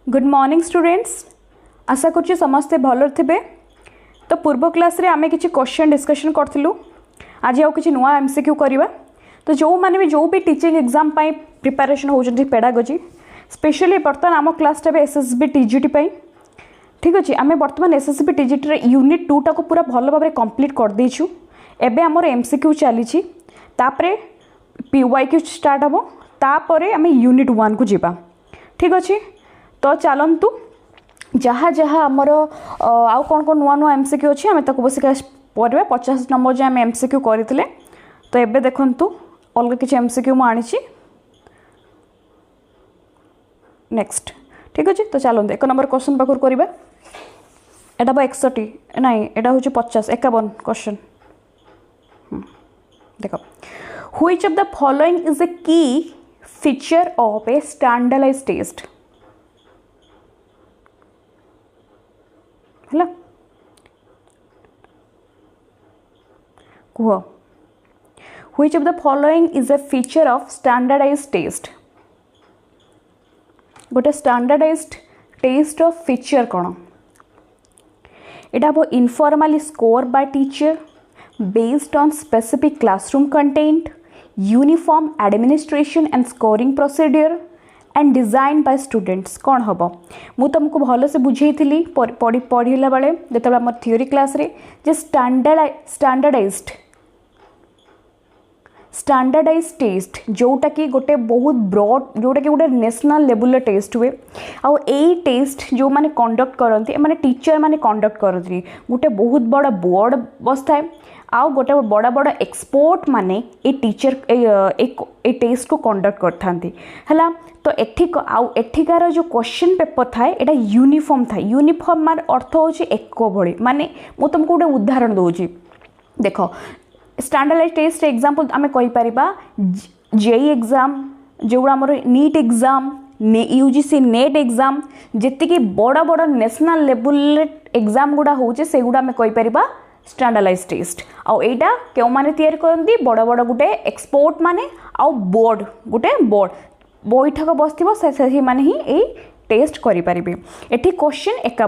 Good morning students. आशा करुच्ची समस्ते भल थे। तो पूर्व क्लास रे आमे किछि क्वेश्चन डिस्कशन करथिलु। आज आउ किछि नुआ एमसीक्यू करबा। तो जो माने भी जो भी टीचिंग एग्जाम पाई प्रिपरेशन होउछन्ती पेडागोजी स्पेशली बर्तमान आम क्लास टा एसएसबी टीजीटी पाई ठीक अच्छे। आम बर्तमान एसएसबी टीजीटी रे यूनिट 2 टाको पूरा भल भाव कंप्लीट कर देछु। एबे हमर एमसीक्यू चली तापरे पीवाईक्यू स्टार्ट हम तापरे आम यूनिट 1 को जीवा ठीक अच्छे। तो चलतु जहाँ जहाँ आमर आउ कौन कौन नुआ नुआ एमसीक्यू अच्छे आम ताको बस पढ़ा 50 नंबर जो आम एमसीक्यू करते। तो एबे देखंतु अलग किसी एमसीक्यू मु आनिछि नेक्स्ट ठीक अच्छे। तो चलते 1 नंबर क्वेश्चन पाखर करवा। एटा 61 नाई एटा हूँ 50 51 क्वेश्चन देख। Which of the following is a key feature of a standardised test है कह। Which of the following is a feature of standardised test. गोटे स्टैंडर्डाइज्ड टेस्ट ऑफ फीचर कौन यहाँ informally score by teacher based on specific classroom content uniform administration and scoring procedure and design by students कौन हम। मु तुमको भल से बुझे पढ़ला बेले जो आम थ्योरी क्लास रे जे स्टैंडर्डाइज टेस्ट जोटा कि गोटे बहुत ब्रॉड जोटा कि गोटे नेशनल लेवल टेस्ट हुए। आउ ए टेस्ट जो माने कंडक्ट करती माने टीचर माने कंडक्ट करती गोटे बहुत बड़ा बोर्ड बसता आउ गोटे बड़ा बड़ा एक्सपर्ट माने ए टीचर ए टेस्ट को कंडक्ट करथांती हला। तो एठिकार जो क्वेश्चन पेपर थाए एटा यूनिफॉर्म था। यूनिफॉर्म मार अर्थ होची एक भली माने मु तुमको गोटे उदाहरण दूची देखो। स्टैंडर्डाइज्ड टेस्ट एग्जांपल आमे कहि परिबा जेई एग्जाम जोड़ा हमर NEET exam UGC NET exam जेति कि बड़ा बड़ा नेशनल लेवल एग्जाम गुडा होचे से गुडा आमे कहि परिबा स्टैंडर्डाइज्ड टेस्ट। आउ एटा केउ माने तैयार करंती बड़ा बड़ा गुटे एक्सपर्ट माने आउ बोर्ड गुटे बोर्ड बैठक बसथिबो से माने ही ए टेस्ट करि परिबे। एठी क्वेश्चन एका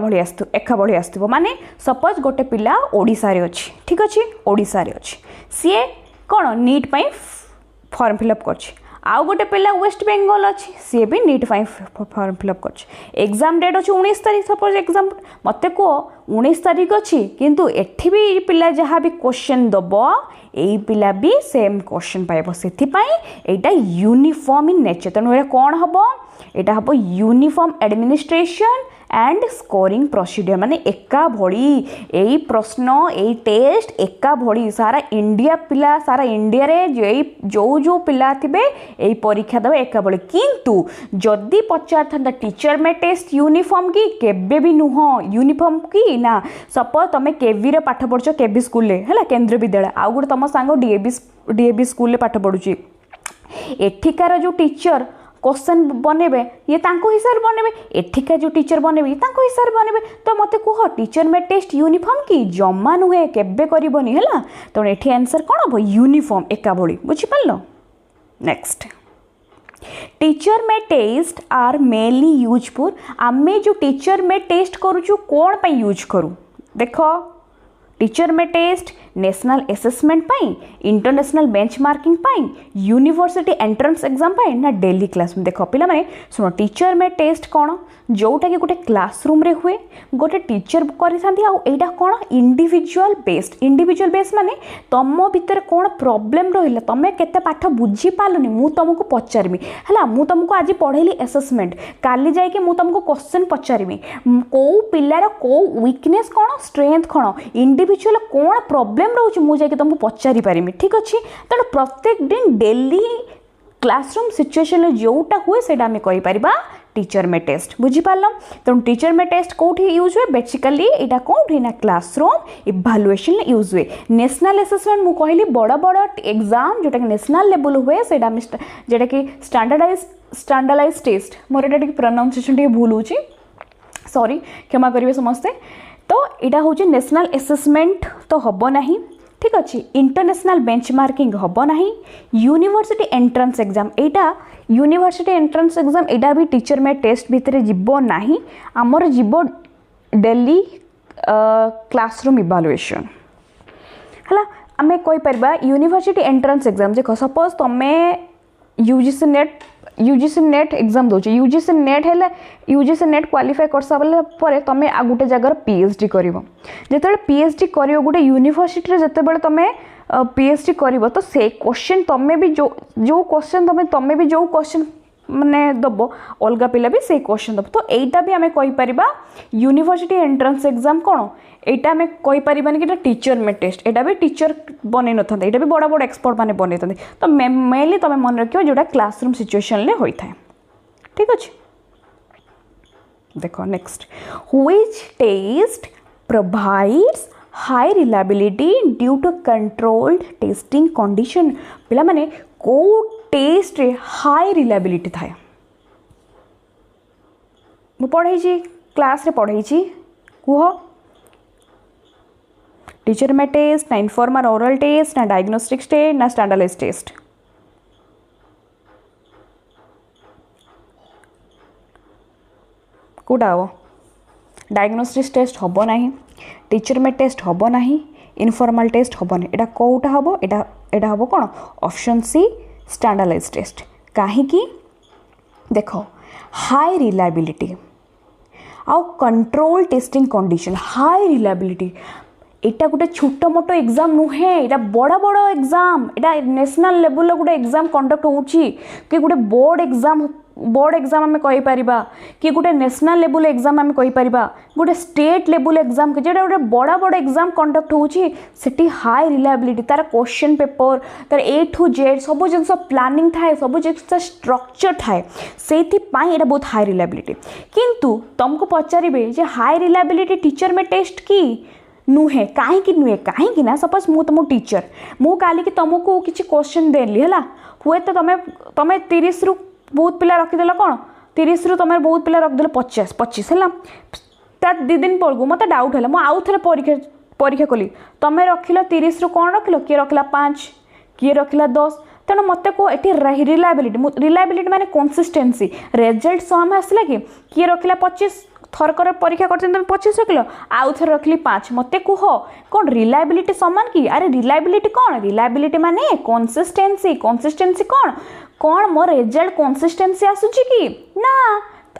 भली आस्तुबो माने सपोज गोटे पिला ओडिसा रे अछि ठीक अछि ओडिसा रे अछि सीए कोन नीट पई फॉर्म फिलअप करछि। आउ गोटे पिला वेस्ट बेंगल अछि सीए भी नीट पई फॉर्म फिलअप करछि। एग्जाम डेट अछि 19 तारिख सपोज एग्जाम मते को 19 तारिख अछि किंतु एठी भी पिला जहाँ भी क्वेश्चन दबो एई पिला भी सेम क्वेश्चन पाइबो सेथि पई एटा यूनिफॉर्म इन नेचर। तनो एटा कोन हबो एटा हबो uniform administration and scoring procedure माने एका भली एई प्रश्न एई टेस्ट एका भली सारा इंडिया पिला सारा इंडिया रे जो पिला थिबे एई परीक्षा देबे एका भली। किंतु जदी पचार थांदा टीचर में टेस्ट यूनिफॉर्म की केबे भी नुह यूनिफॉर्म की ना। सपोज तमे केवी रे पाठ पढ़छो केवी स्कूल रे हला केंद्रीय विद्यालय आउ गुड तम सांग डीएबी स्कूल रे पाठ पढ़ुची एठिकार जो टीचर क्वेश्चन बनेबे ये तांको हिसाब बनेबे एठिका जो टीचर बनेबे ये तांको हिसाब बनेबे। तो मते कह टीचर में टेस्ट यूनिफॉर्म की जम्मा नुहे केबे करबनी हला। तो एठी आंसर कोन हो यूनिफॉर्म एका भली बुझि पालो। नेक्स्ट टीचर में test are mainly use for आमे जो टीचर में टेस्ट करूछु कोन पई यूज करू देखो। टीचर में टेस्ट नेशनल असेसमेंट पाई इंटरनेशनल बेंचमार्किंग पाई यूनिवर्सिटी एंट्रेंस एग्जाम पाई ना डेली क्लास में देखो पिला माने सुनो टीचर में टेस्ट कौन जोटा कि गोटे क्लासरूम रे हुए गोटे टीचर करिथांती आउ एटा कौन इंडिविजुअल बेस्ड माने तम भीतर कौन प्रॉब्लम रहिला तमे केते पाठ बुझी पालनी मु तुमको पचारमी हला। मु तुमको आज पढ़ेली असेसमेंट काली जाय कि मु तुमको क्वेश्चन पचारमी को पिलार को वीकनेस कौन स्ट्रेंथ कौन इंडिविजुअल कौन प्रॉब्लम रोचे मुझे तुमको पचारि पारिमी ठीक अच्छे। तेणु प्रत्येक दिन डेली क्लासरूम सिचुएशन जोटा हुए से आम कहीपर टीचर में टेस्ट बुझीपार। तेणु टीचर में टेस्ट कौटी यूज हुए बेसिकली यहाँ कौटी ना क्लासरूम इभालुएशन यूज हुए। नेशनल असेसमेंट मु कहली बड़ बड़ एग्जाम जोटा कि नेशनल लेवल हुए से जोटा कि स्टैंडर्डाइज्ड टेस्ट मोर ये प्रोनाउंसिएशन टे भूल होची सॉरी क्षमा करेंगे समस्ते। तो यहाँ हूँ नेशनल असेसमेंट तो हम ना ठीक अच्छे इंटरनेशनल बेंचमार्किंग हम ना यूनिवर्सिटी एंट्रांस एग्जाम एटा यूनिवर्सिटी एंट्रांस एग्जाम एटा भी टीचर में टेस्ट भितर जीव ना आमर जीव डेली क्लासरूम इवालुएशन है आम कहीपर यूनिवर्सिटी एंट्रांस एग्जाम देख सपोज तुम्हें यूजीसी नेट एग्जाम दौर यूजीसी नेट है यूजीसी नेट क्वालिफाई कर सारा पर तुम आ गोटे जगार पीएचडी कर जो पीएचडी कर गोटे यूनिवर्सिटी जिते तुम पीएचडी कर तो से क्वेश्चन तुम्हें भी जो क्वेश्चन तुम्हें भी जो क्वेश्चन माने दब अलग पिला भी से क्वेश्चन दब तो यहीटा भी आम कहीपर यूनिवर्सिटी एंट्रांस एग्जाम कौन यहाँ आम कहीपर कि टीचर में टेस्ट यहाँ भी टीचर बन ना यहाँ भी बड़ा बड़ा एक्सपर्ट मैंने बन तो मेनली तुम मन रख जोटा क्लासरूम सिचुएशन होता है ठीक अच्छे देख next which test provides high reliability due to controlled testing condition पिला माने को टेस्ट रे हाई रिलायबिलिटी थाए मु पढ़ाई क्लास रे पढ़ाई कह टीचर में टेस्ट ना इनफॉर्मल ओरल टेस्ट ना डायग्नोस्टिक्स टेस्ट ना स्टैंडर्डाइज्ड टेस्ट कौटा हम डायग्नोस्टिक्स टेस्ट हम ना टीचर में टेस्ट हम ना इनफॉर्मल टेस्ट हम ना यहाँ कौटा हम यहाँ हम कौन ऑप्शन सी स्टैंडर्डाइज्ड टेस्ट कहीं देख हाई रिलायबिलिटी आउ control testing condition high reliability एटा गोटे छोट मोट एग्जाम नुहे एटा बड़ा बड़ा एग्जाम एटा नेशनल लेवल गोटे एग्जाम कंडक्ट होउची कि गोटे बोर्ड एग्जाम आम कहीपर कि गोटे नेशनल लेवल एग्जाम आम कहीपर गोटे स्टेट लेवल एग्जाम जो गोटे बड़ा बड़ा एग्जाम कंडक्ट होउची सेठी हाई रिलायबिलिटी तार क्वेश्चन पेपर तार ए टू जेड सब जिन प्लानिंग थाए सब जिन स्ट्रक्चर थाए से एटा बहुत हाई रिलायबिलिटी किंतु तुमको पचारे जे हाई रिलायबिलिटी टीचर में टेस्ट की नुहे कहीं नुहे कहीं ना सपोज मु तुम टीचर मु काली कि तुमको किसी क्वेश्चन देली है हुए तो तुम 30 रु बहुत पिला रखीदेल कौन 30 रु तुम बहुत पिला रखिदेल 50 है तार 2 दिन पर मत डाउट है आउ थे परीक्षा कली तुम रखिल 30 रु कौन रखिल किए रखिला 5 किए रखिला 10 तेणु मत को ये रिलायबिलिटी माने कंसिस्टेंसी रिजल्ट सम आसला कि किए रखिला 25 थरकर परीक्षा कर तुम 25 रखिल आउ थे रखिली 5 मत कह कौन रिलायबिलिटी समान कि अरे रिलायबिलिटी कौन रिलायबिलिटी माने कंसिस्टेंसी कौन कौन मोर रिजल्ट कंसिस्टेंसी आसुची कि ना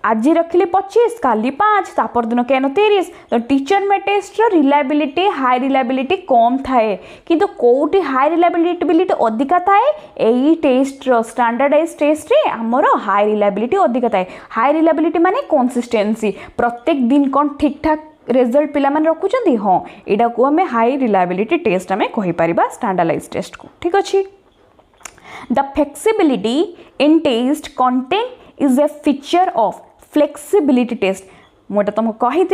आज रखिली 25 काली 5 तापर दिन केन 30 तो टीचर में टेस्ट रिलायबिलिटी हाई रिलायबिलिटी कम थाए किंतु कोठी हाई रिलायबिलिटी अधिका थाए एई टेस्ट स्टैंडर्डाइज्ड टेस्ट रे हमर हाई रिलायबिलिटी अधिका थाए हाई रिलायबिलिटी माने कंसिस्टेंसी प्रत्येक दिन कौन ठीक ठाक रिजल्ट पिला माने रखुचंदी हाँ एटा को हमें हाई रिलायबिलिटी टेस्ट हमें कहि परिबा स्टैंडर्डाइज्ड टेस्ट को ठीक अछि the flexibility in test content is a feature of flexibility test मुझे तुमको कही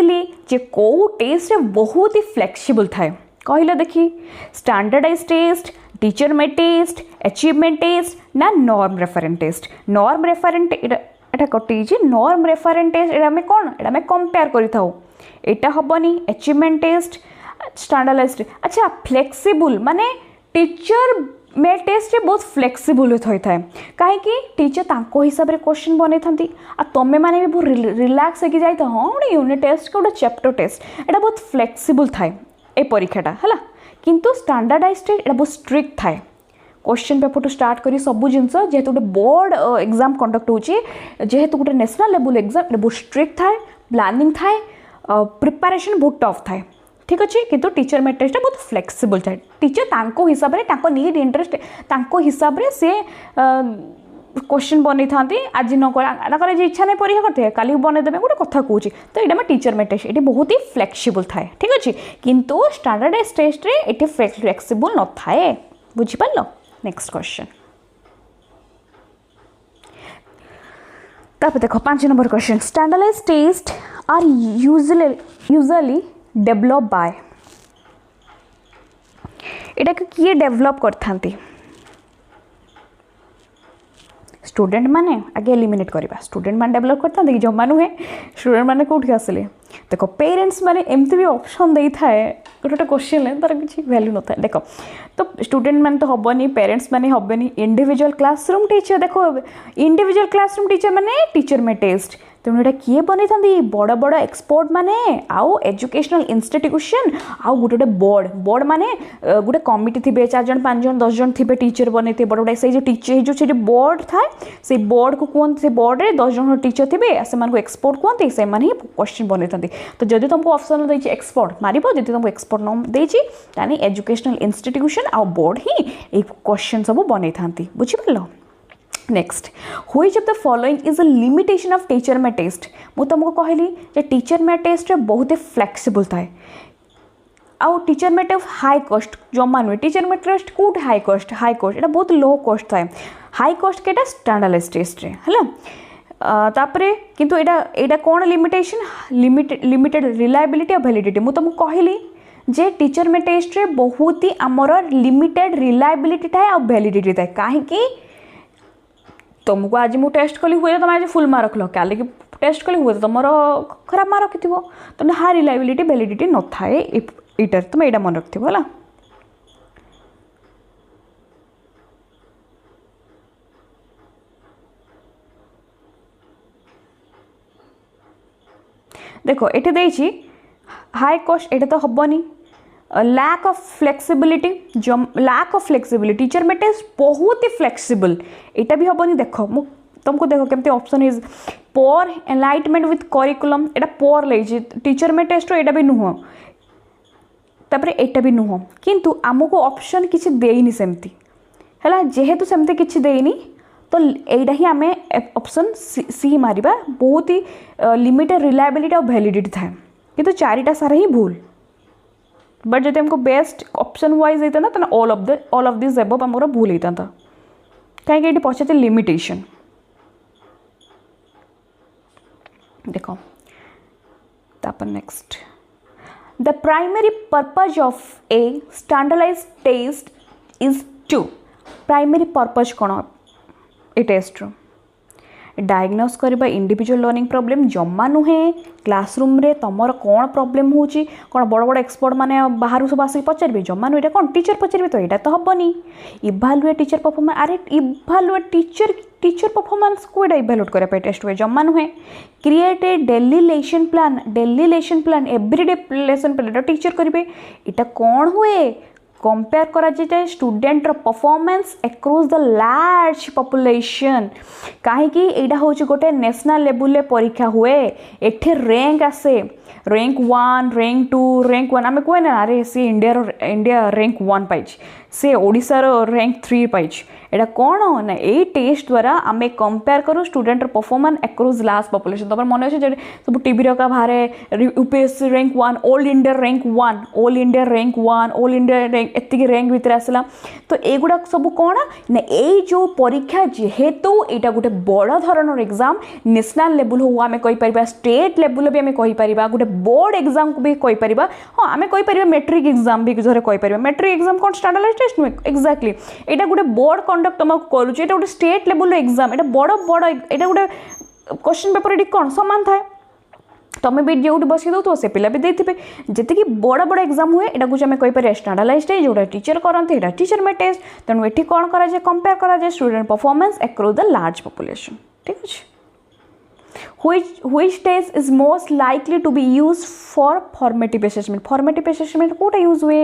जे कौ टेस्ट बहुत ही फ्लेक्सिबल थाए कहल देखी स्टैंडर्डाइज्ड टेस्ट टीचर में टेस्ट अचीवमेंट टेस्ट ना norm referent test norm referent एटा कटी नॉर्म रेफरेंट टेस्ट एटा में कौन एटा में कंपेयर करिथाउ एटा हबनी अचीवमेंट टेस्ट स्टैंडर्डाइज्ड अच्छा फ्लेक्सिबल माने टीचर में टेस्ट बहुत फ्लेक्सिबल होता है कहीं टीचर तांको हिसाब रे क्वेश्चन बनई था आ तमें माने भी बहुत रिलैक्स होगी जाए हाँ गोटे यूनिट टेस्ट गोटे चैप्टर टेस्ट एटा बहुत फ्लेक्सिबल थाए ए परीक्षाटा है किंतु स्टैंडर्डाइज्ड एटा बहुत स्ट्रिक्ट थाए क्वेश्चन पेपर टू स्टार्ट करी सब जिनस जेहेतु गोटे बोर्ड एग्जाम कंडक्ट होची जेहेतु गोटे नेशनल लेवल एग्जाम बहुत स्ट्रिक्ट थाए प्लानिंग थाए प्रिपरेशन बहुत टफ थाए ठीक अच्छे किंतु टीचर में टेस्ट बहुत फ्लेक्सिबल थाए टीचर तांको हिसाब रे तांको नीड इंटरेस्ट तांको हिसाब रे से क्वेश्चन बनई था आज न इच्छा नहीं परीक्षा करते काली बनईदे गोटे कथा कहूँ तो यहाँ टीचर में टेस्ट ये बहुत ही फ्लेक्सिबल थाए ठीक अच्छे किंतु स्टैंडर्डाइज्ड टेस्ट रे ये फ्लेक्सिबल न थाए बुझिपार नेक्स्ट क्वेश्चन तापर देखो 5 number question standardized test are usually develop by एटा किए डेवलप करथांती स्टूडेंट माने आगे एलिमिनेट करवा स्टूडेंट माने डेवलप करथांती कि जमा नुहे स्टूडेंट माने कोठी आसले देख पेरेन्ट्स मैंने एमती भी ऑप्शन दे थाए गोटे क्वेश्चन है तार किसी वैल्यू न था देख तो स्टूडेंट मैंने तो हेनी पेरेन्ट्स मैंने हेनी इंडिविजुअल क्लासरूम टीचर देख इंडिविजुअल क्लासरूम टीचर मैंने टीचर में टेस्ट तेणु यहाँ किए बन था बड़ बड़ एक्सपर्ट माने आउ एजुकेशनल इंस्टीट्यूशन आउ गोटे गोटे बोर्ड माने गोटे कमिटी थे 4 जन 5 जन 10 जन थे टीचर बन थे बड़ बड़े से जो टीचर जो बोर्ड थाए से बोर्ड को कहते से बोर्ड में 10 जन टीचर थे से एक्सपर्ट कहते से क्वेश्चन बन था तो जब तुमको ऑप्शन देती एक्सपर्ट मार जब तुमको एक्सपर्ट न देती एजुकेशनल इंस्टीट्यूशन आउ बोर्ड ही ये क्वेश्चन सब बन था बुझीपार next which of the following is a limitation of teacher में टेस्ट मुझे तुमको कहली जे टीचर में टेस्ट बहुत ही फ्लेक्सिबल थाए आउ टीचर में टेस्ट हाई कॉस्ट जमा नुहे टीचर में टेस्ट कौट हाई कॉस्ट एटा बहुत लो कॉस्ट थाए हाई कॉस्ट के स्टैंडर्डाइज्ड टेस्ट रे हला तापरे किंतु एटा कौन लिमिटेशन लिमिटेड रिलायबिलिटी और वैलिडिटी मुझे तुमको कहली जे टीचर में टेस्ट रे बहुत ही आमर लिमिटेड रिलायबिलिटी थाए और वैलिडिटी थाए कहीं तुमको आज मुझे टेस्ट कली हुए तुम आज फुल मार्क रख लो क्या टेस्ट कली हुए तो तुम खराब मार्क रखी तो हाँ रिलायबिलिटी वैलिडिटी न थाए इटर तुम यहाँ मन रखी है देख ये हाई कॉस्ट ये तो हेनी lack of flexibility lack of flexibility teacher में टेस्ट बहुत ही फ्लेक्सिबल यहाँ भी हेनी देख तुमको देख केमती ऑप्शन इज पोर एनलाइटमेंट विथ करिकुलम यहाँ पोर ले टीचर में टेस्ट यहाँ भी नुह तापर यहाँ भी नुह किंतु आमको ऑप्शन किसी देनी सेमती है जेहेतु सेमती किसी देनी तो यहाँ ही आम ऑप्शन सी मारिबा बहुत ही लिमिटेड रिलायबिलिटी और वैलिडिटी थाए किंतु चारिटा सारा ही भूल बट जब हमको बेस्ट ऑप्शन वाइज होता ना तो ऑल ऑफ दिस एबव आम भूल होता था कहीं ये पचार लिमिटेशन देख तापर next the primary purpose of a standardised test is to primary purpose कौन ए टेस्ट रो डायग्नोस करबा इंडिविजुअल लर्निंग प्रॉब्लम जम्मा नुहे क्लासरूम रे तुमर कौन प्रॉब्लम होची कौन बड़ बड़ एक्सपर्ट माने बाहर सब आसिक पचारे जम्मा नुहे कौन टीचर पचारे तो यहाँ तो हेनी इभालुएट टीचर परफॉर्मेंस अरे इभालुएट टीचर परफॉर्मेंस को यहाँ इभालुएट करने टेस्ट हुए जम्मा नुहे create a daily lesson plan everyday lesson plan teacher करेंगे यहाँ कौन हुए कंपेयर करा जाए student performance across the large population कहीं यहाँ हूँ गोटे नेशनल लेवल परीक्षा हुए एठे रैंक आसे रैंक 1 रैंक 2 रैंक 1 आम कहे ना अरे सी इंडिया रैंक 1 पाई से ओडिशार रैंक 3 पाई यहाँ कौन ना ये टेस्ट द्वारा आम कंपेयर करूँ student performance across large population तुम मन अच्छे सब टीवी का बाहर UPSC rank 1 all India rank 1 all India rank 1 all India rank एति रैंक भितर आसला तो युवा सब कौन ना ये जो परीक्षा जेहेतु यहाँ गोटे बड़ धरण एग्जाम नेशनल लेवल हो आम कहीपर स्टेट लेवल भी आम कहीपर गोटे बोर्ड एग्जाम को भी कहीपर हाँ आम कहीपर मेट्रिक एग्जाम भी घर कहीपर मेट्रिक एग्जाम कौन स्टैंडर्डाइज्ड टेस्ट नुहे एक्जाक्टली यहाँ गोटे बोर्ड कंडक्ट तुमको करुचे यहाँ गोटे स्टेट लेवल एग्जाम यहाँ बड़ बड़ यहाँ गोटे क्वेश्चन पेपर ये कौन सामान थाए तुम भी जो बस दो से पिला भी देते जी बड़ बड़ एग्जाम हुए यहाँ कुछ आम कहीपर स्टैंडर्डाइज्ड जो टीचर करते टीचर में टेस्ट तेणु ये कौन कराए कंपेयर कराए student performance across the large population ठीक है which test is most likely to be used for formative assessment formative assessment कोटा यूज हुए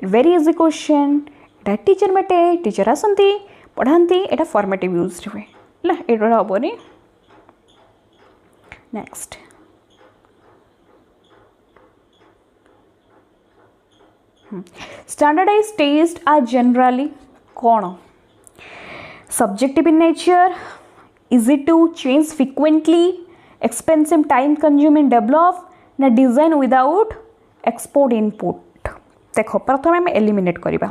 वेरी इजी क्वेश्चन एटा टीचर में टीचर आसती पढ़ाती एटा फॉर्मेटिव यूज हुए ना एटा हेनी next standardised test are generally कौन subjective in nature easy to change frequently expensive time consuming develop ना design without export input देख प्रथम आम एलिमिनेट करवा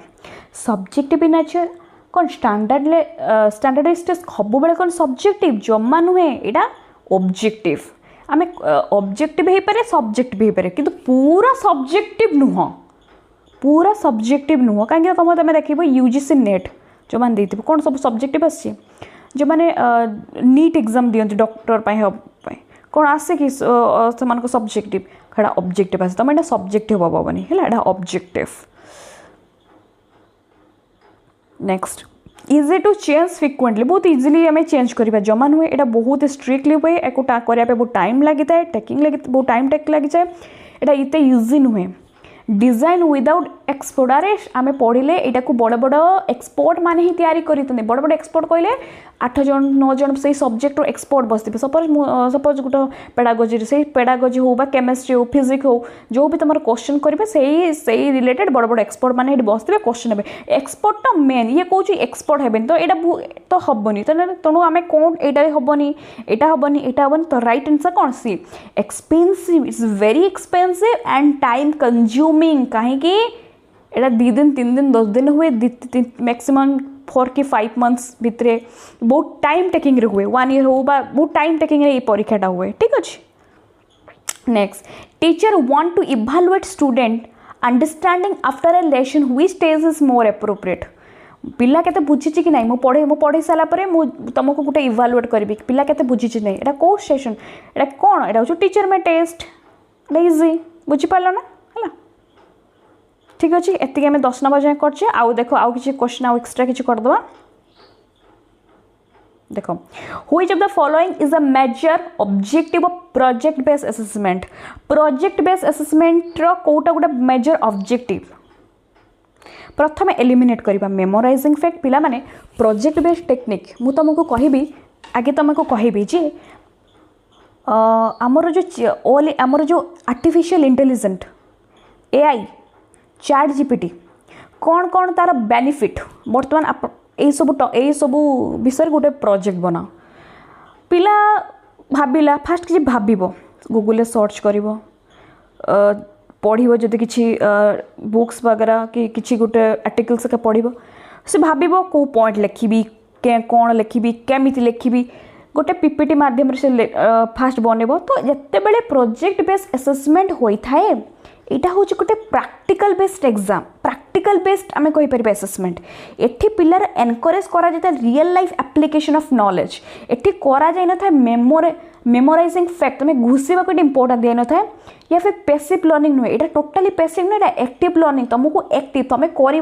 सब्जेक्टिव नेचर कौन स्टैंडर्डाइज्ड टेस्ट सब बेले कौन सब्जेक्टिव जमा नुहे यहाँ ऑब्जेक्टिव आम ऑब्जेक्टिव हो पारे सब्जेक्टिव हो पारे किंतु पूरा सब्जेक्टिव नुह कहीं तुम तुम देख यूजीसी नेट जो मैंने देते कौन सब सब्जेक्टिव आसी जो मैंने नीट एग्जाम दिखती डॉक्टर कौन आसे कि से सब्जेक्टिव एटा ऑब्जेक्टिव आसे तुम एटा सब्जेक्टिव हबनी है एटा objective. Next easy to change frequently बहुत इजिली आम चेंज करवा जमा नुहे एटा बहुत स्ट्रिक्टली हुए एक करने बहुत टाइम लगी था टेकिंग लगी बहुत टाइम टेक लगी जाए एटा इते इजी नुहे। डिजाइन विदाउट एक्सपोर्ट अरे आम पढ़ले यहाँ को बड़ बड़ एक्सपोर्ट माने ही तैयारी करते बड़ बड़ एक्सपोर्ट कहले 8 जन 9 जन से सब्जेक्ट एक्सपोर्ट बसते सपोज गोटे पेडागोजी से पेडागोजी हो केमिस्ट्री हो फिजिक्स हो जो भी तुम क्वेश्चन करेंगे से रिलेटेड बड़ बड़ एक्सपोर्ट मैंने बसते क्वेश्चन हे एक्सपोर्ट तो मेन ये कौन एक्सपोर्ट हेबे तो यहाँ तो हेनी तेणु आम कौन यहाँ हेनी यहाँ हेनी यहाँ हेनी तो राइट आंसर कौन सी expensive it's very expensive and time consuming कहीं 2 दिन 3 दिन 10 दिन हुए मैक्सिमम 4 कि 5 मंथ्स भितर बहुत टाइम टेकिंग रे हुए 1 ईयर हो बहुत टाइम टेकिंग रे परीक्षाटा हुए ठीक अच्छे। Next teacher want to evaluate student understanding after a lesson which stage is more appropriate पिला केते बुझिछि कि नहीं मु पढ़े सारा परे मु तुमको गोटे इभालुएट करबी पिला केते बुझिछि नहीं एटा को सेशन एटा कोन एटा हो टीचर में टेस्ट एटा इजी बुझि पालो ना हला ठीक अच्छे। एति आम 10 नंबर जाए करछे आउ देखो आउ किछि क्वेश्चन आउ एक्स्ट्रा किछि कर दवा देखो which of the following is a major objective of project based assessment project based assessment रो कोटा गोटे मेजर ऑब्जेक्टिव प्रथम एलिमिनेट करबा मेमोराइजिंग फैक्ट पिला माने प्रोजेक्ट बेस्ड टेक्निक मु तुमको कहबी आगे तुमको कहबी जे आमर जो artificial intelligent AI chat GPT कौन कौन तार बेनिफिट बर्तमान यही सब विषय गोटे प्रोजेक्ट बना पिला भाविला फास्ट किसी भाव गूगल सर्च कर पढ़ जदि किसी बुक्स वगैरह कि किसी गोटे आर्टिकल्स के पढ़ से भाव कौ पॉइंट लिखी कौन लिखी केमी लिखी गोटे पीपीटी माध्यम से फास्ट बनब तो जिते बड़े प्रोजेक्ट बेस्ड असेसमेंट होता है यहाँ हूँ गोटे practical based exam practical based आम कहीपर असेसमेंट एठी पिलार एनकरेज करा real life application of knowledge एठी करा जाय न था मेमोराइजिंग फैक्ट तुम्हें घुसवा को इंपोर्टेंट दिया न था या फिर पैसिव लर्निंग नुहे यहाँ टोटाली पैसिव नुहे एक्टिव लर्निंग तुमको एक्टिव तुम कर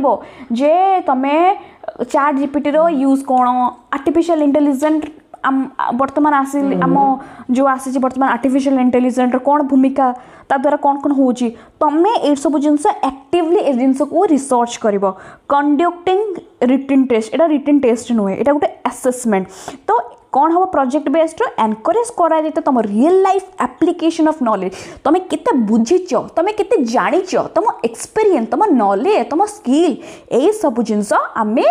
जे तुम्हें चैट जीपीटी रो यूज कौन आर्टिफिशियल इंटेलिजेंट बर्तमान आसिल आम जो आसी बर्तमान आर्टिफिशियल इंटेलिजेंट कौन भूमिका ता द्वारा कौन कौन हो तुम्हें ये सब जिनस एक्टिवली ए जिनस को रिसर्च कर कंडक्टिंग रिटन टेस्ट यहाँ रिटन टेस्ट नुहे यहाँ गोटे असेसमेंट तो कौन हम प्रोजेक्ट बेस्ड एनकरेज करा तुम real life application of knowledge तुम्हें केते बुझीच तुम्हें केते जानिच तुम एक्सपीरियंस तुम नॉलेज तुम स्किल यही सब जिनस आमे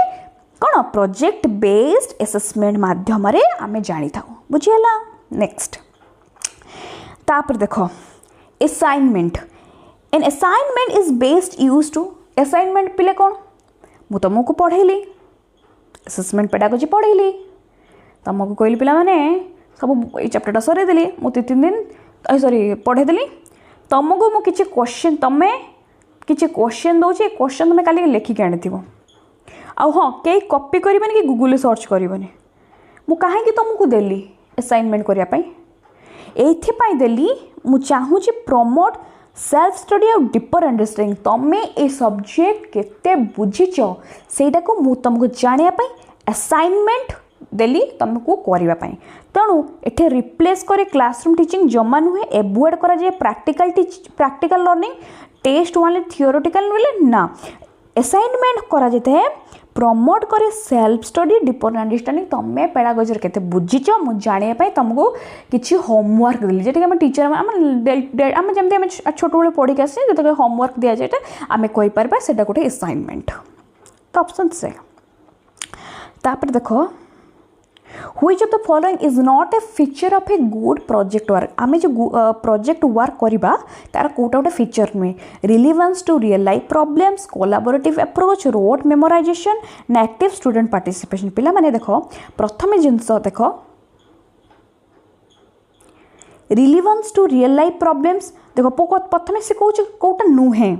कौन प्रोजेक्ट बेस्ड असेसमेंट माध्यम आमे जानी था बुझीगला। नेक्स्ट तापर देखो assignment an assignment is based use to assignment पिले कौन मु तुमको पढ़ेली असेसमेंट पेडागोजी पढ़ेली तुमको कहली पिला माने सब ये चैप्टरटा सरेदेली मु 3 दिन सॉरी पढ़ेदेली तुमको मु किछि क्वेश्चन तुम्हें किछि क्वेश्चन दौचे क्वेश्चन तुम्हें काली लिखिक आनी आउ हाँ कई कॉपी करें कि गूगल सर्च करनी मु कहीं तुमको देली असाइनमेंट करने ये देली मु चाहूँगी प्रमोट सेल्फ स्टडी और डिपर अंडरस्टैंडिंग तुम्हें ये सब्जेक्ट केते बुझीच सेटा को मु तुमको जानापी असाइनमेंट देली तुमको करने तेणु ये रिप्लेस करे क्लासरूम टीचिंग जमा नुहे एवॉइड करा जाए प्रैक्टिकल लर्निंग टेस्ट वाले थियोरेटिकल ना असाइनमेंट करा जाता है प्रमोट करे सेल्फ स्टडी डिपर अंडरस्टैंडिंग तुम्हें पेडागोजी केते बुझीच मु जानापी तुमको किसी होमवर्क देली जेटा आम टीचर आम जमी छोट बड़े पढ़ी आसे जो होमवर्क दि जाए आम कहीपर से गोटे असाइनमेंट तो ऑप्शन से तापर देखो which of the following is not a feature of a good project work आम जो प्रोजेक्ट वर्क करवा तार कोटा गोटे फीचर नुहे relevance to real life problems collaborative approach rote memorization ना एक्टिव स्टूडेंट पार्टिसिपेशन पिला माने देखो प्रथम जिनस देखो relevance to real life problems देखो प्रथम से कौन कौटा नुहे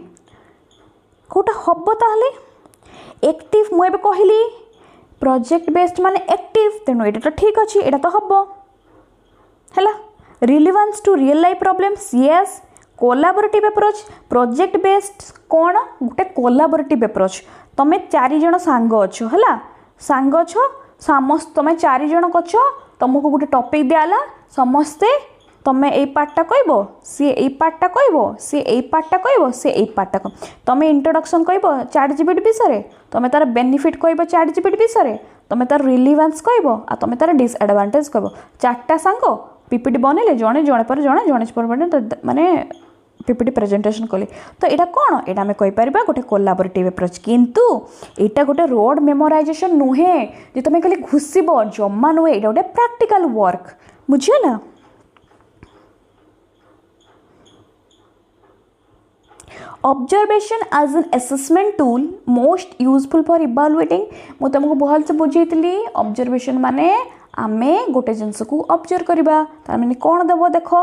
कौटा हम ताहले एक्टिव मुझे कहली प्रोजेक्ट बेस्ड माने एक्टिव तेणु ये तो ठीक अच्छे यहाँ तो हम है relevance to real life problems yes collaborative approach project based कौन गोटे कोलाबोरेटिव अप्रोच तुम 4 जण सांग अच्छ है सांग अच्छ समस्त तुम 4 जण कछ तुमको गोटे टॉपिक दियाला समस्ते तुम्हें यही पार्टा कह सी यही पार्टा कह सी यही पार्टा कह सी यही पार्टा कह तुम इंट्रोडक्शन कह चैटजीपीटी विषय तुम तार बेनिफिट कह चैटजीपीटी विषय तुम तार रिलेवेंस कह तुम तार डिसएडवांटेज कह 4टा सांग पीपीटी बनइले जड़े जड़े पर जड़े जड़े पर माने पीपीटी प्रेजेंटेशन कले तो यहाँ कौन यहाँ आम कहीपर गोटे कोलाबोरेटिव अप्रोच किंतु यहाँ गोटे रोड मेमोराइजेशन नुहे जे तुम खाली घुसब जमा नुहे यहाँ गोटे प्रैक्टिकल वर्क बुझीगला observation as an assessment tool most useful for evaluating मु तुमको भल से बुझेली ऑब्जर्वेशन माने आमे गोटे जिनस को ऑब्जर्व करवा तार माने कौन देव देख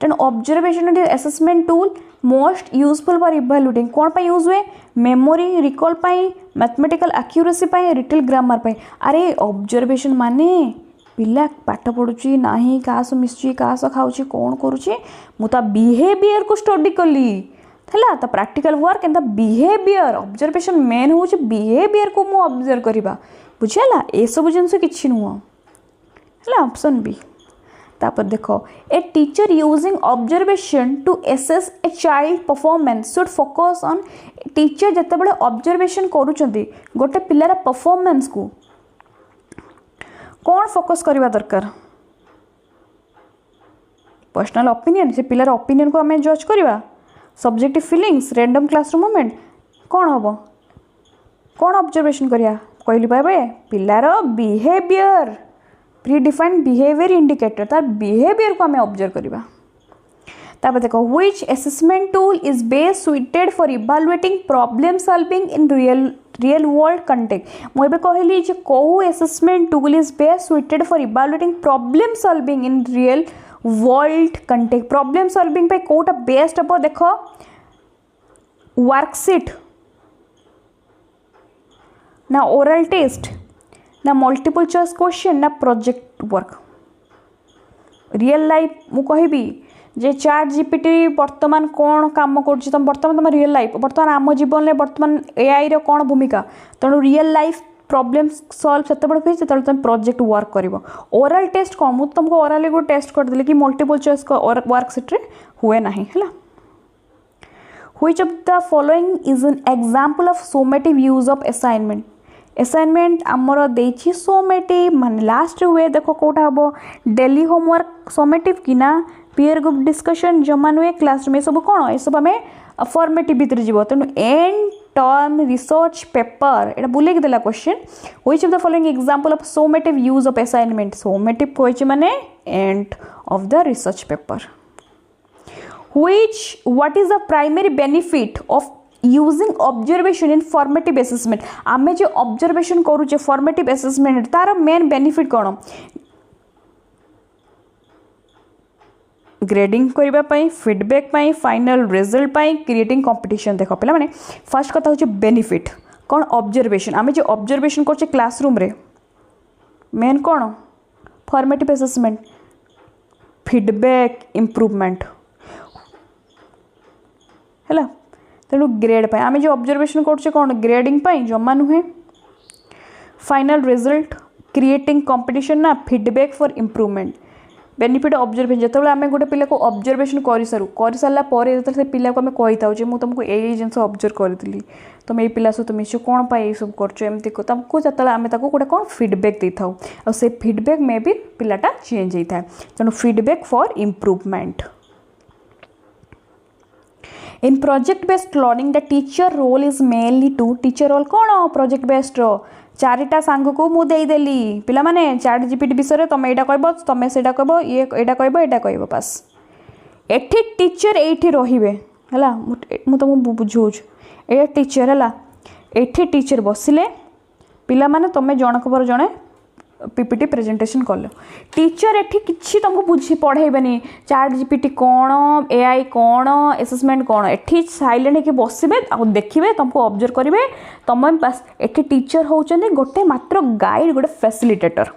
तेणु observation assessment tool most useful for evaluating कौन पे यूज हुए मेमोरी रिकॉल पाई मैथमेटिकल एक्यूरेसी पाई रिटेल ग्रामर पाई अरे ऑब्जर्वेशन माने पिला पाठ पढ़ुची नाही क्या मिसुची क्या खाऊची कौन करुची मु ता बिहेवियर को स्टडी कली है तो practical work and the behaviour observation main हूँ बिहेवियर को मुझे ऑब्जर्व करवा बुझीगला ये सब जिन कि नुह है ऑप्शन बी तापर देख a teacher using observation to assess a child performance should focus on teacher जिते बड़े ऑब्जर्वेशन करुँच गोटे पिलार परफॉर्मेंस को कौन फोकस करवा दरकार पर्सनल ओपिनियन से पिलार ओपिनियन को आम जज करवा subjective feelings random classroom moment कौन हम कौन ऑब्जर्वेशन करिया कहली पाए पिलार behaviour predefined behaviour indicator तार बिहेवियर को आम ऑब्जर्व करवा तापर देखो which assessment tool is best suited for evaluating problem solving in real world context मुझे कहली जे कौ assessment tool is best suited for evaluating problem solving in real world context problem solving पे कोटा बेस्ट हम देख वर्कशीट ना oral test ना मल्टीपल चॉइस क्वेश्चन ना प्रोजेक्ट वर्क रियल लाइफ मु कहबी जे चैट जीपीटी बर्तमान कौन काम कर बर्तमान तुम रियल लाइफ बर्तमान आम जीवन में बर्तमान एआई रो कौन भूमिका तेणु रियल लाइफ प्रॉब्लम सॉल्व से हुए जो तुम प्रोजेक्ट वर्क कर ओरल टेस्ट कौन मुझे तुमको ओरल को टेस्ट करदेली कि मल्टीपल चॉइस वर्कशीट हुए ना है which of the following is an example of summative use of assignment आमर देछि सोमेटिव मान लास्ट हुए देखो कौटा हम डेली होमवर्क सोमेटिव कि ना पीयर ग्रुप डिस्कशन जमा नुए क्लासरूम ये सब कौन ये सब आम फॉर्मेटिव भितर जीव तेणु एंड टर्म रिसर्च पेपर यहाँ बुलेक देला question which of the following example of summative use of assignment summative कहछि माने end of the research paper what is the primary benefit of using observation in formative assessment आमे जो observation करूचे formative assessment तार main benefit कौन grading करबा पई feedback पई फाइनल रिजल्ट पई क्रिएटिंग कंपटीशन देख पे मैंने फर्स्ट कथा हूँ बेनिफिट कौन ऑब्जर्वेशन आमे जो ऑब्जर्वेशन करचे क्लासरूम रे मेन कौन फॉर्मेटिव असेसमेंट फीडबैक इम्प्रूवमेंट है तेणु ग्रेड पाई आमे जो ऑब्जर्वेशन करचे कौन ग्रेडिंग पाई जमा नुहे फाइनल रिजल्ट क्रिएटिंग कंपटीशन ना feedback for improvement benefit observation जो आम गोटे पिला को ऑब्जर्वेशन कर सारापर से पिला को आम कही था मुझे तुमको यही जिन ऑब्जर्व करी तुम ये पिला सहित मिस कौन पाई सब करमती तुमको जो आम गोटे कौन फीडबैक दे था और से फीडबैक में भी पिलाटा चेंज होता है तेणु feedback for improvement in project based learning the teacher role is mainly to teacher role कौन प्रोजेक्ट बेस्ड चारिटा सांग को मुझे देदेली पिला माने चैट जीपीटी विषय तुम यहाँ कह तुम से कह ये यहाँ कह पास एठी टीचर एठी रहिबे हला मु तुमको बुझाऊँ ये टीचर है एठी टीचर बसिले पिला माने तुम जनक पर जड़े पीपीटी प्रेजेंटेशन कल टीचर एठी किछि तुमको बुझी पढ़ेबनी चैट जीपीटी कौन एआई कौन असेसमेंट कौन एठी साइलेंट होकर बसबे आ देखिए तुमको ऑब्जर्व करेंगे तुम बस एठी टीचर होचंदी गोटे मात्र गाइड गोटे facilitator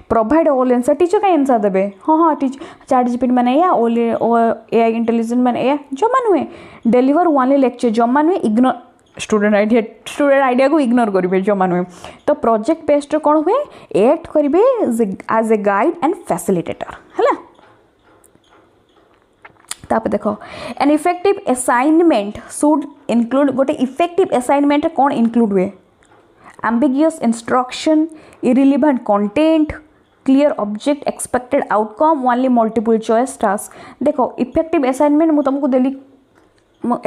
provide all answer teacher का आंसर देबे हाँ हाँ टीचर चैट जीपीटी माने या ऑल एआई इंटेलिजेंस माने या जमा नुहे डिलीवर ओनली लेक्चर जमा नुहे इग्नोर स्टूडेंट आइडिया को इग्नोर करेंगे जमा नुहे तो प्रोजेक्ट बेस्ड कौन हुए एक्ट करेंगे as a guide and facilitator है तापर देख an effective assignment should include गोटे इफेक्टिव असाइनमेंट कौन इनक्लूड हुए ambiguous instruction irrelevant content clear object expected outcome only multiple choice task देखो इफेक्टिव असाइनमेंट मु तुमको देली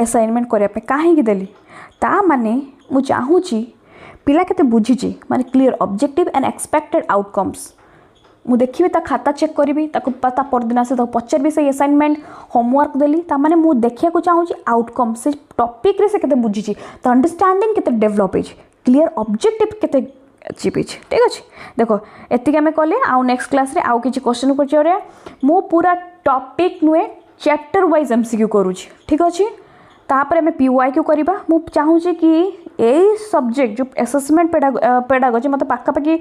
असाइनमेंट करिया पे काहे की देली ता माने मु चाहूची पिला केते बुझीची माने clear objective and expected outcomes मु देखिबे ता खाता चेक करिबी ताको पता परदिन आसे तो पचरबी से असाइनमेंट होमवर्क देली ता माने मु देखिया को चाहूची आउटकम से टॉपिक रे से केते बुझीची तो अंडरस्टैंडिंग केते डेवलप हेची क्लियर ऑब्जेक्टिव केते अचीव हेची ठीक अछि देखो एतिक हमें कले आउ नेक्स्ट क्लास रे आउ किछि क्वेश्चन पचारे मु पूरा टॉपिक नुए चैप्टर वाइज एमसीक्यू करूची ठीक अछि तापर हमें पीवाईक्यू करबा मु चाहूची कि एई सब्जेक्ट जो असेसमेंट पेडागोजी मते पाखा पाखी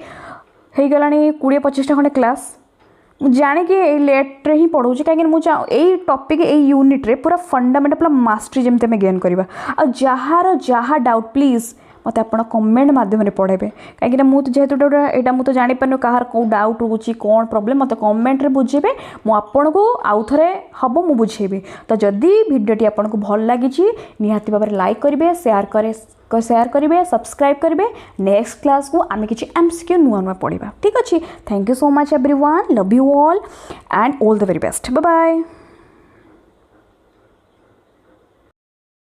हे गलानी 20-25 खंडे क्लास जाने कि लेट रे ही पढ़ाऊँ कहीं मुझे टॉपिक यूनिट रे पूरा फंडामेंटल पूरा मास्टरी जमी आम गेन करवा आ जार जहाँ डाउट प्लीज मत आप कमेंट मध्यम पढ़ेबे कहीं मुझे जेहेतु यहाँ मुझे जापर कहार कौ डाउट रोचे कौन प्रोब्लेम मत कमेंट रे बुझेबे मुझे को आउ थे हम मुझे बुझेबी तो जदि भिडियोटी आपको भल लगी निहाती भाव लाइक करेंगे शेयर करेंगे सब्सक्राइब करेंगे नेक्स्ट क्लास को आम किसी एमसीक्यू नुआ नुआ पढ़ा ठीक अच्छे thank you so much everyone love you all and all the very best bye bye.